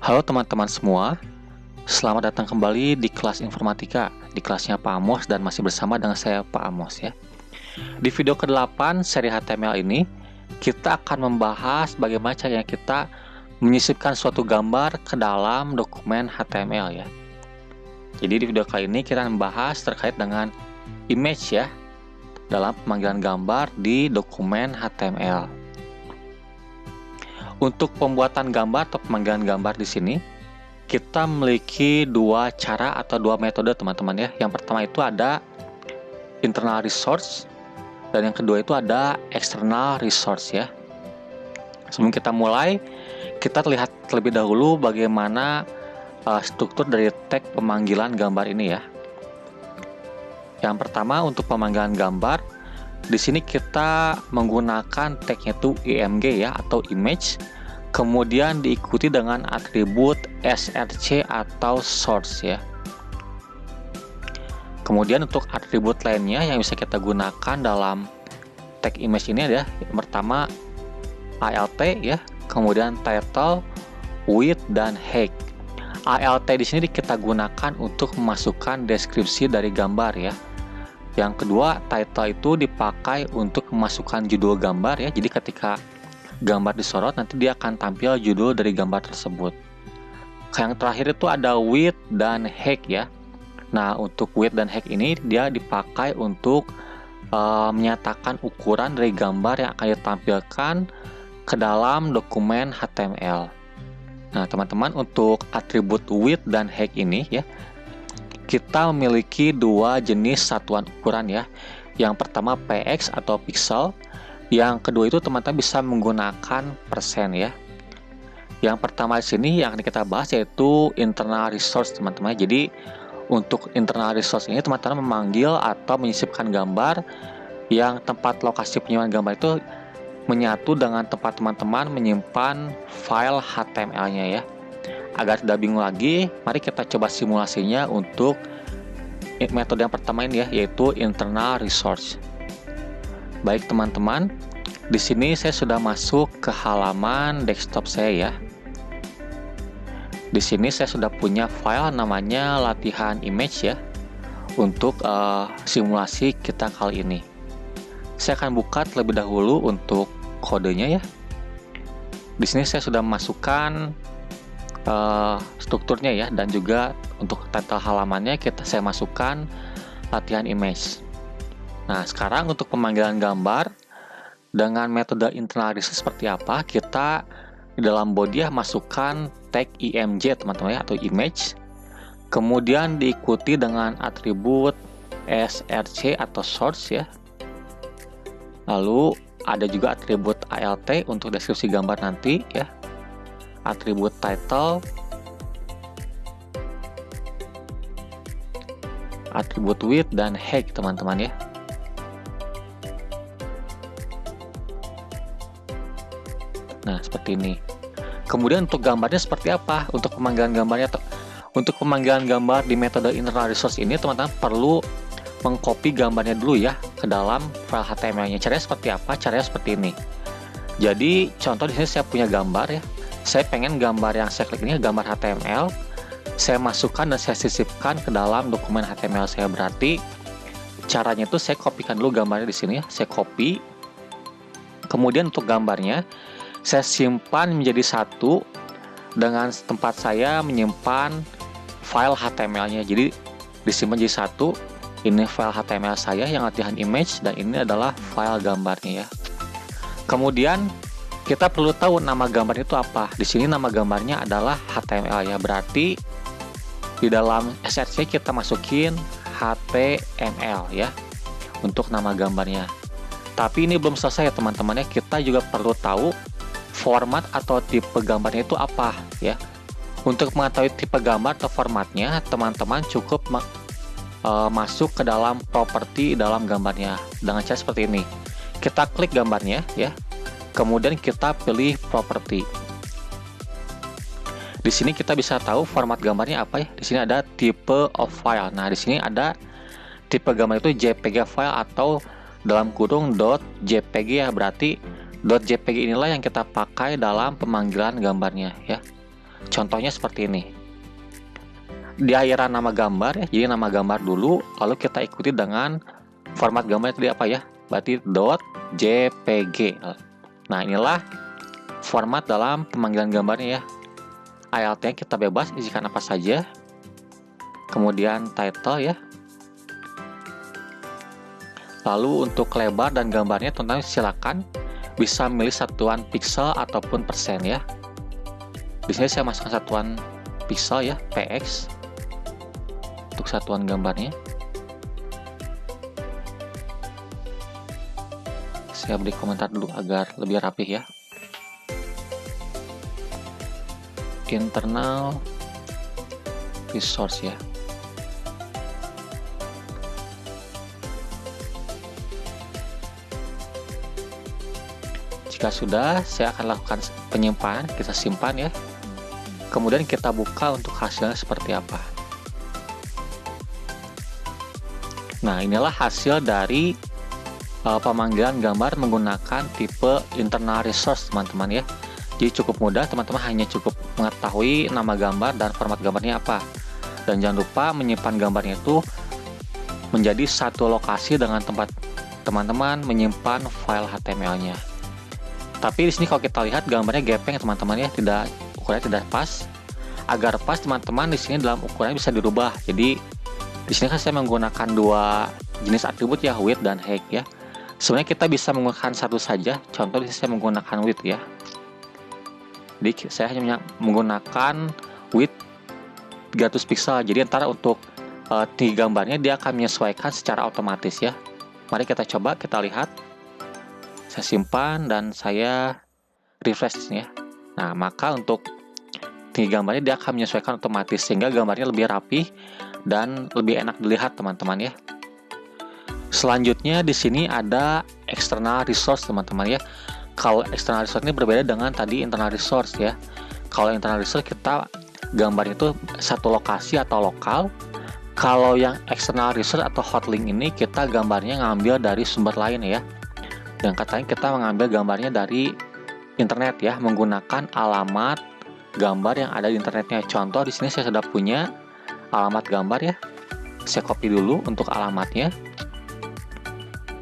Halo teman-teman semua, selamat datang kembali di kelas informatika, di kelasnya Pak Amos dan masih bersama dengan saya Pak Amos ya. Di video ke-8 seri HTML ini, kita akan membahas bagaimana caranya kita menyisipkan suatu gambar ke dalam dokumen HTML ya. Jadi di video kali ini kita akan membahas terkait dengan image ya, dalam pemanggilan gambar di dokumen HTML. Untuk pembuatan gambar atau pemanggilan gambar di sini, kita memiliki dua cara atau dua metode teman-teman ya. Yang pertama itu ada internal resource dan yang kedua itu ada external resource ya. Sebelum kita mulai, kita lihat terlebih dahulu bagaimana struktur dari tag pemanggilan gambar ini ya. Yang pertama untuk pemanggilan gambar, di sini kita menggunakan tagnya itu img ya atau image, kemudian diikuti dengan atribut src atau source ya. Kemudian untuk atribut lainnya yang bisa kita gunakan dalam tag image ini ada yang pertama alt ya, kemudian title, width dan height. Alt di sini kita gunakan untuk memasukkan deskripsi dari gambar ya. Yang kedua, title itu dipakai untuk memasukkan judul gambar ya. Jadi ketika gambar disorot nanti dia akan tampil judul dari gambar tersebut. Yang terakhir itu ada width dan height ya. Nah, untuk width dan height ini dia dipakai untuk menyatakan ukuran dari gambar yang akan ditampilkan ke dalam dokumen HTML. Nah, teman-teman, untuk atribut width dan height ini ya, kita memiliki dua jenis satuan ukuran ya. Yang pertama px atau pixel, yang kedua itu teman-teman bisa menggunakan persen ya. Yang pertama di sini yang kita bahas yaitu internal resource teman-teman. Jadi untuk internal resource ini teman-teman memanggil atau menyisipkan gambar yang tempat lokasi penyimpan gambar itu menyatu dengan tempat teman-teman menyimpan file HTML-nya ya. Agar tidak bingung lagi, mari kita coba simulasinya untuk metode yang pertama ini ya, yaitu internal resource. Baik teman-teman, di sini saya sudah masuk ke halaman desktop saya ya. Di sini saya sudah punya file namanya latihan image ya, untuk simulasi kita kali ini. Saya akan buka terlebih dahulu untuk kodenya ya. Di sini saya sudah memasukkan strukturnya ya, dan juga untuk title halamannya saya masukkan latihan image. Nah, sekarang untuk pemanggilan gambar dengan metode internal resource seperti apa? Kita di dalam body ya masukkan tag img teman-teman ya, atau image, kemudian diikuti dengan atribut src atau source ya. Lalu ada juga atribut alt untuk deskripsi gambar nanti ya, atribut title, atribut width dan height teman-teman ya. Nah, seperti ini. Kemudian untuk gambarnya seperti apa? Untuk pemanggilan gambarnya, untuk pemanggilan gambar di metode internal resource ini teman-teman perlu mengcopy gambarnya dulu ya ke dalam file HTML-nya. Caranya seperti apa? Caranya seperti ini. Jadi contoh di sini saya punya gambar ya. Saya pengen gambar yang saya klik ini gambar HTML, saya masukkan dan saya sisipkan ke dalam dokumen HTML saya. Berarti caranya itu saya kopikan dulu gambarnya di sini ya, saya copy. Kemudian untuk gambarnya saya simpan menjadi satu dengan tempat saya menyimpan file HTML-nya. Jadi disimpan jadi satu. Ini file HTML saya yang latihan image dan ini adalah file gambarnya ya. Kemudian kita perlu tahu nama gambar itu apa. Di sini nama gambarnya adalah HTML ya. Berarti di dalam src kita masukin HTML ya untuk nama gambarnya. Tapi ini belum selesai ya teman-teman ya. Kita juga perlu tahu format atau tipe gambarnya itu apa ya. Untuk mengetahui tipe gambar atau formatnya, teman-teman cukup masuk ke dalam properti dalam gambarnya dengan cara seperti ini. Kita klik gambarnya ya. Kemudian kita pilih properti. Di sini kita bisa tahu format gambarnya apa ya. Di sini ada type of file. Nah, di sini ada tipe gambar itu JPG file atau dalam kurung .jpg ya. Berarti .jpg inilah yang kita pakai dalam pemanggilan gambarnya ya. Contohnya seperti ini. Di akhiran nama gambar ya, jadi nama gambar dulu, lalu kita ikuti dengan format gambar tadi apa ya? Berarti .jpg. Nah, inilah format dalam pemanggilan gambarnya ya. ALT-nya kita bebas isikan apa saja. Kemudian title ya. Lalu untuk lebar dan gambarnya teman-teman silakan bisa milih satuan pixel ataupun persen ya. Di sini saya masukkan satuan pixel ya, px. Untuk satuan gambarnya. Saya beri komentar dulu agar lebih rapih ya. Internal resource ya. Jika sudah, saya akan lakukan penyimpanan, kita simpan ya. Kemudian kita buka untuk hasilnya seperti apa. Nah, inilah hasil dari pemanggilan gambar menggunakan tipe internal resource teman-teman ya. Jadi cukup mudah, teman-teman hanya cukup mengetahui nama gambar dan format gambarnya apa. Dan jangan lupa menyimpan gambarnya itu menjadi satu lokasi dengan tempat teman-teman menyimpan file HTML-nya. Tapi di sini kalau kita lihat gambarnya gepeng teman-teman ya, ukurannya tidak pas. Agar pas teman-teman di sini dalam ukurannya bisa dirubah. Jadi di sini kan saya menggunakan dua jenis atribut ya, width dan height ya. Sebenarnya kita bisa menggunakan satu saja. Contoh di sini saya menggunakan width ya. Jadi saya hanya menggunakan width 300 pixel. Jadi antara untuk tinggi gambarnya dia akan menyesuaikan secara otomatis ya. Mari kita coba, kita lihat. Saya simpan dan saya refresh ya. Nah, maka untuk tinggi gambarnya dia akan menyesuaikan otomatis sehingga gambarnya lebih rapi dan lebih enak dilihat teman-teman ya. Selanjutnya di sini ada external resource teman-teman ya. Kalau external resource ini berbeda dengan tadi internal resource ya. Kalau internal resource kita gambar itu satu lokasi atau lokal. Kalau yang external resource atau hotlink ini kita gambarnya ngambil dari sumber lain ya. Dan katanya kita mengambil gambarnya dari internet ya, menggunakan alamat gambar yang ada di internetnya. Contoh di sini saya sudah punya alamat gambar ya. Saya copy dulu untuk alamatnya.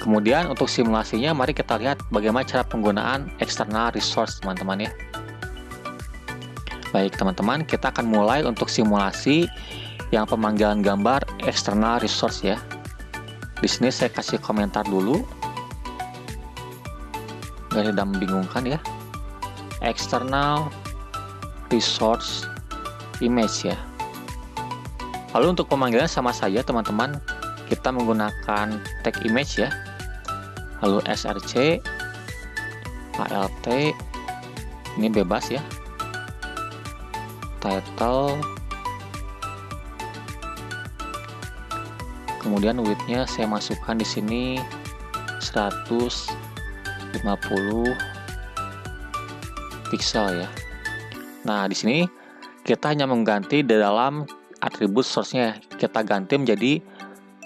Kemudian untuk simulasinya mari kita lihat bagaimana cara penggunaan external resource teman-teman ya. Baik teman-teman, kita akan mulai untuk simulasi yang pemanggilan gambar external resource ya. Di sini saya kasih komentar dulu. Biar tidak membingungkan ya. External resource image ya. Lalu untuk pemanggilan sama saja teman-teman. Kita menggunakan tag image ya. Lalu src, alt, ini bebas ya. Title, kemudian width-nya saya masukkan di sini 150 pixel ya. Nah, di sini kita hanya mengganti di dalam atribut source-nya. Kita ganti menjadi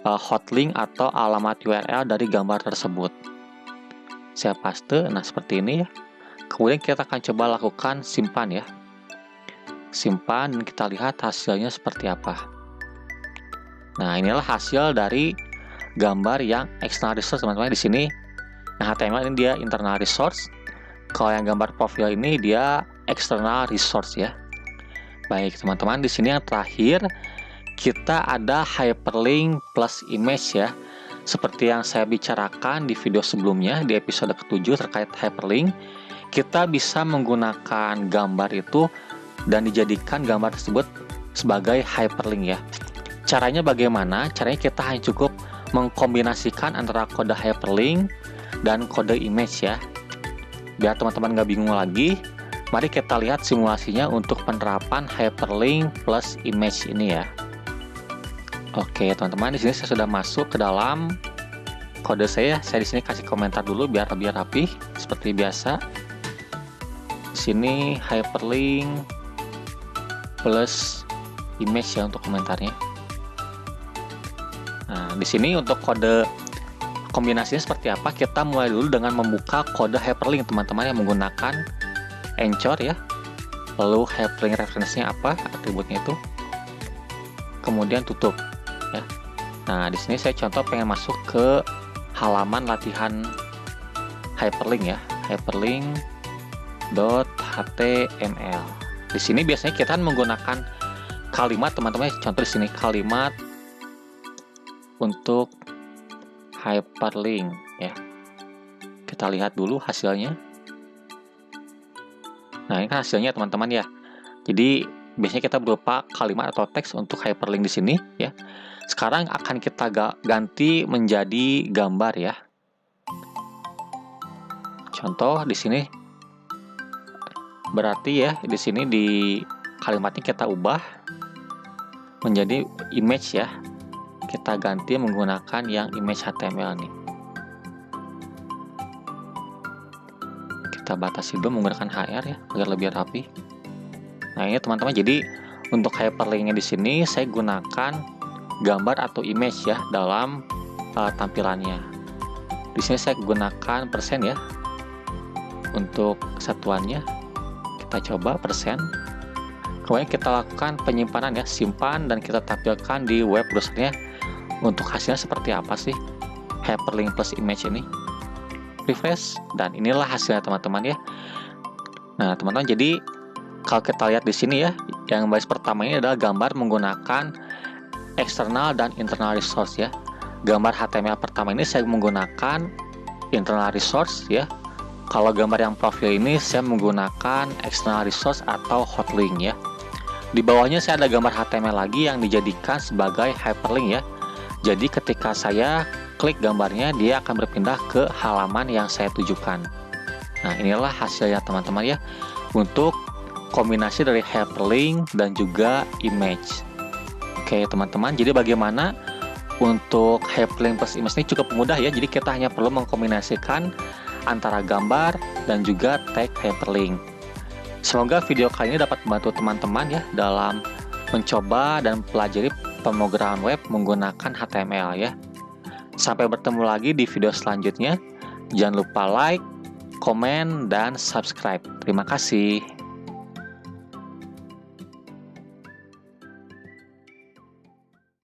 hotlink atau alamat URL dari gambar tersebut. Saya paste, nah seperti ini ya. Kemudian kita akan coba lakukan simpan ya. Simpan dan kita lihat hasilnya seperti apa. Nah, inilah hasil dari gambar yang external resource teman-teman. Di sini yang HTML ini dia internal resource. Kalau yang gambar profil ini dia external resource ya. Baik teman-teman, di sini yang terakhir kita ada hyperlink plus image ya. Seperti yang saya bicarakan di video sebelumnya di episode ke-7 terkait hyperlink, kita bisa menggunakan gambar itu dan dijadikan gambar tersebut sebagai hyperlink ya. Caranya bagaimana? Caranya kita hanya cukup mengkombinasikan antara kode hyperlink dan kode image ya. Biar teman-teman nggak bingung lagi, mari kita lihat simulasinya untuk penerapan hyperlink plus image ini ya. Oke teman-teman, di sini saya sudah masuk ke dalam kode saya. Saya di sini kasih komentar dulu biar lebih rapi seperti biasa. Di sini hyperlink plus image ya untuk komentarnya. Nah, di sini untuk kode kombinasinya seperti apa? Kita mulai dulu dengan membuka kode hyperlink teman-teman yang menggunakan Anchor ya. lalu hyperlink reference-nya apa, atributnya itu, kemudian tutup ya. Nah, di sini saya contoh pengen masuk ke halaman latihan hyperlink ya, hyperlink.html. Di sini biasanya kita menggunakan kalimat, teman-teman. Contoh di sini kalimat untuk hyperlink ya. Kita lihat dulu hasilnya. Nah, ini kan hasilnya, teman-teman ya. Jadi biasanya kita berupa kalimat atau teks untuk hyperlink di sini ya. Sekarang akan kita ganti menjadi gambar ya. Contoh di sini berarti ya, di sini di kalimatnya kita ubah menjadi image ya. Kita ganti menggunakan yang image HTML nih. Kita batasi dulu menggunakan HR ya, agar lebih rapi. Nah, ini teman-teman, jadi untuk hyperlinknya di sini saya gunakan gambar atau image ya dalam tampilannya. Di sini saya gunakan persen ya untuk kesatuannya. Kita coba persen. Kemudian kita lakukan penyimpanan ya, simpan dan kita tampilkan di web browsernya untuk hasilnya seperti apa sih hyperlink plus image ini. Refresh, dan inilah hasilnya teman-teman ya. Nah, teman-teman, jadi kalau kita lihat di sini ya, yang baris pertama ini adalah gambar menggunakan eksternal dan internal resource ya. Gambar HTML pertama ini saya menggunakan internal resource ya. Kalau gambar yang profil ini saya menggunakan external resource atau hotlink ya. Di bawahnya saya ada gambar HTML lagi yang dijadikan sebagai hyperlink ya. Jadi ketika saya klik gambarnya, dia akan berpindah ke halaman yang saya tujukan. Nah, inilah hasilnya teman-teman ya, untuk kombinasi dari hyperlink dan juga image. Oke teman-teman, jadi bagaimana untuk hyperlink plus image ini cukup mudah ya. Jadi kita hanya perlu mengkombinasikan antara gambar dan juga tag hyperlink. Semoga video kali ini dapat membantu teman-teman ya dalam mencoba dan pelajari pemrograman web menggunakan HTML ya. Sampai bertemu lagi di video selanjutnya. Jangan lupa like, komen, dan subscribe. Terima kasih.